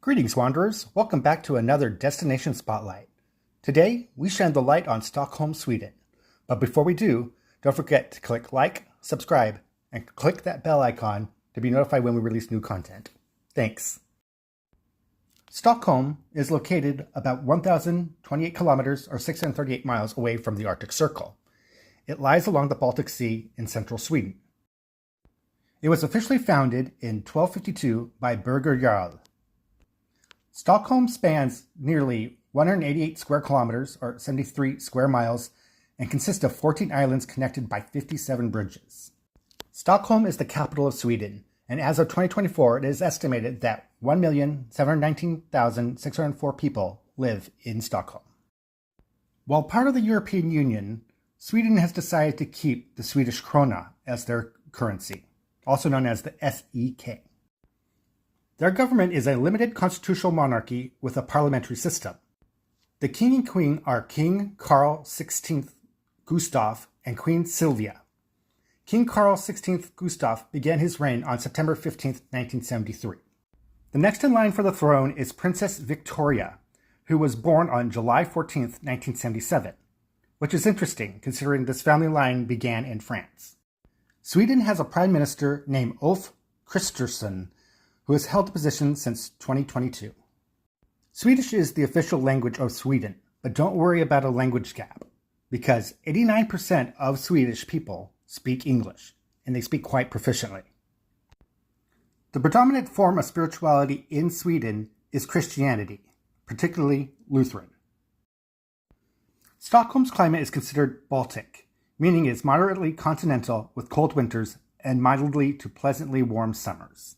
Greetings, wanderers. Welcome back to another Destination Spotlight. Today, we shine the light on Stockholm, Sweden. But before we do, don't forget to click like, subscribe, and click that bell icon to be notified when we release new content. Thanks. Stockholm is located about 1,028 kilometers or 638 miles away from the Arctic Circle. It lies along the Baltic Sea in central Sweden. It was officially founded in 1252 by Birger Jarl. Stockholm spans nearly 188 square kilometers, or 73 square miles, and consists of 14 islands connected by 57 bridges. Stockholm is the capital of Sweden, and as of 2024, it is estimated that 1,719,604 people live in Stockholm. While part of the European Union, Sweden has decided to keep the Swedish krona as their currency, also known as the SEK. Their government is a limited constitutional monarchy with a parliamentary system. The king and queen are King Carl XVI Gustaf and Queen Sylvia. King Carl XVI Gustaf began his reign on September 15, 1973. The next in line for the throne is Princess Victoria, who was born on July 14, 1977, which is interesting considering this family line began in France. Sweden has a prime minister named Ulf Kristersson, who has held the position since 2022. Swedish is the official language of Sweden, but don't worry about a language gap, because 89% of Swedish people speak English, and they speak quite proficiently. The predominant form of spirituality in Sweden is Christianity, particularly Lutheran. Stockholm's climate is considered Baltic, meaning it's moderately continental with cold winters and mildly to pleasantly warm summers.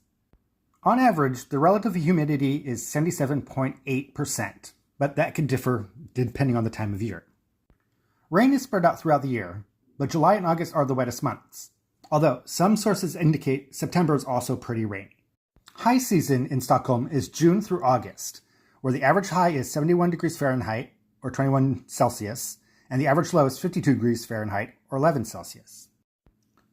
On average, the relative humidity is 77.8%, but that can differ depending on the time of year. Rain is spread out throughout the year, but July and August are the wettest months, although some sources indicate September is also pretty rainy. High season in Stockholm is June through August, where the average high is 71 degrees Fahrenheit, or 21 Celsius, and the average low is 52 degrees Fahrenheit, or 11 Celsius.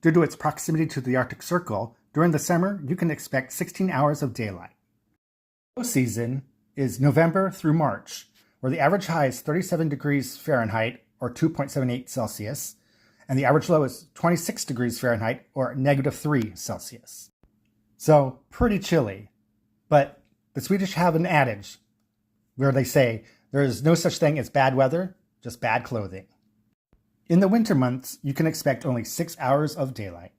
Due to its proximity to the Arctic Circle, during the summer, you can expect 16 hours of daylight. Low season is November through March, where the average high is 37 degrees Fahrenheit, or 2.78 Celsius, and the average low is 26 degrees Fahrenheit, or -3 Celsius. So, pretty chilly. But the Swedish have an adage where they say, there is no such thing as bad weather, just bad clothing. In the winter months, you can expect only 6 hours of daylight.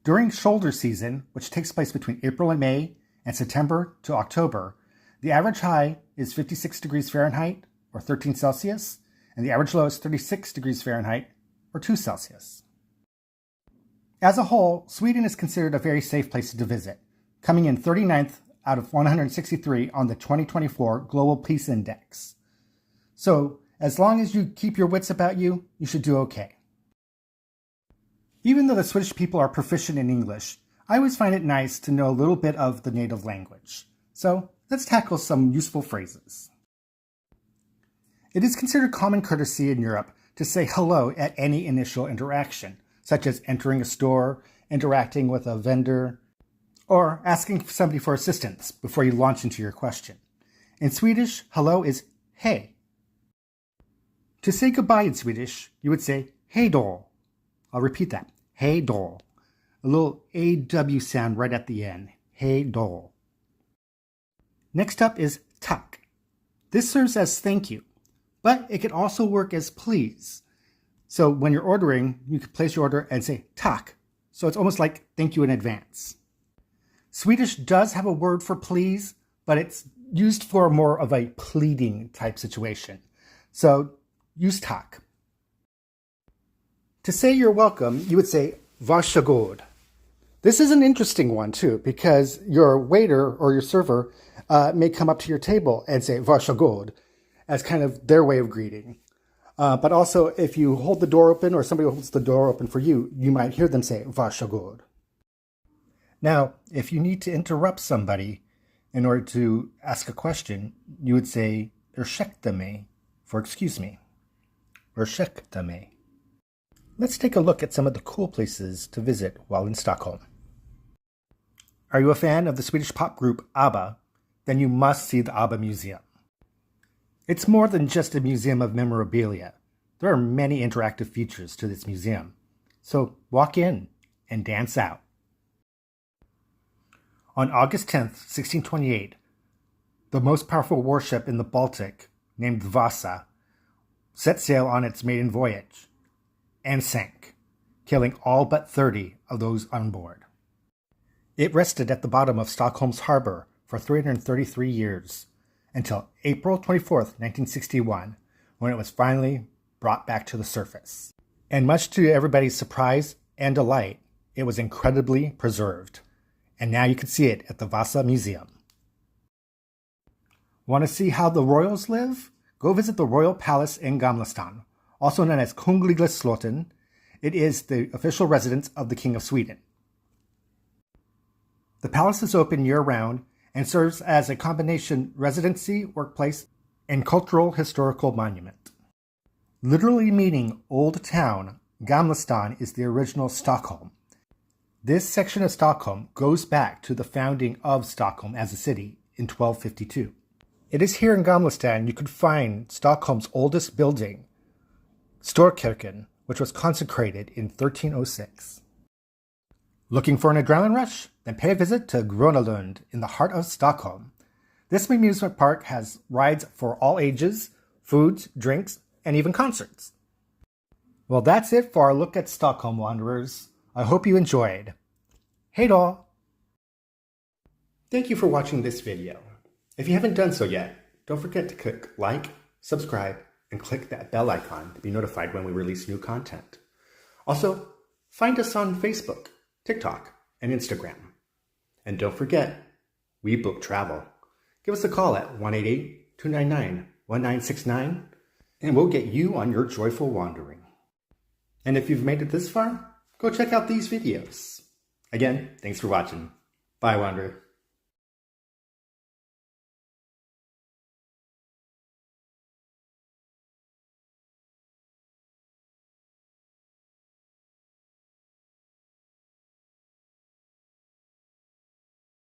During shoulder season, which takes place between April and May and September to October, the average high is 56 degrees Fahrenheit, or 13 Celsius, and the average low is 36 degrees Fahrenheit, or 2 Celsius. As a whole, Sweden is considered a very safe place to visit, coming in 39th out of 163 on the 2024 Global Peace Index. So, as long as you keep your wits about you, you should do okay. Even though the Swedish people are proficient in English, I always find it nice to know a little bit of the native language. So, let's tackle some useful phrases. It is considered common courtesy in Europe to say hello at any initial interaction, such as entering a store, interacting with a vendor, or asking somebody for assistance before you launch into your question. In Swedish, hello is hej. To say goodbye in Swedish, you would say hej då. I'll repeat that. Hej då. A little AW sound right at the end. Hej då. Next up is tack. This serves as thank you, but it can also work as please. So when you're ordering, you can place your order and say tack. So it's almost like thank you in advance. Swedish does have a word for please, but it's used for more of a pleading type situation. So use tack. To say you're welcome, you would say varsågod. This is an interesting one too, because your waiter or your server may come up to your table and say varsågod as kind of their way of greeting. But also, if you hold the door open or somebody holds the door open for you, you might hear them say varsågod. Now, if you need to interrupt somebody in order to ask a question, you would say ursäkta mig for excuse me. Ursäkta mig. Let's take a look at some of the cool places to visit while in Stockholm. Are you a fan of the Swedish pop group ABBA? then you must see the ABBA Museum. It's more than just a museum of memorabilia. There are many interactive features to this museum. So walk in and dance out. On August 10th, 1628, the most powerful warship in the Baltic, named Vasa, set sail on its maiden voyage and sank, killing all but 30 of those on board. It rested at the bottom of Stockholm's harbor for 333 years, until April 24th, 1961, when it was finally brought back to the surface. And much to everybody's surprise and delight, it was incredibly preserved. And now you can see it at the Vasa Museum. Want to see how the royals live? Go visit the Royal Palace in Gamlestan, also known as Kungliga Slotten. It is the official residence of the King of Sweden. The palace is open year-round and serves as a combination residency, workplace, and cultural historical monument. Literally meaning Old Town, Gamlestan is the original Stockholm. This section of Stockholm goes back to the founding of Stockholm as a city in 1252. It is here in Gamlestan you could find Stockholm's oldest building, Storkirken, which was consecrated in 1306. Looking for an adrenaline rush? Then pay a visit to Grönalund in the heart of Stockholm. This amusement park has rides for all ages, foods, drinks, and even concerts. Well, that's it for our look at Stockholm, Wanderers. I hope you enjoyed. Hej då! Thank you for watching this video. If you haven't done so yet, don't forget to click like, subscribe, and click that bell icon to be notified when we release new content. Also, find us on Facebook, TikTok, and Instagram. And don't forget, we book travel. Give us a call at 188-299-1969, and we'll get you on your joyful wandering. And if you've made it this far, go check out these videos. Again, thanks for watching. Bye, Wanderer.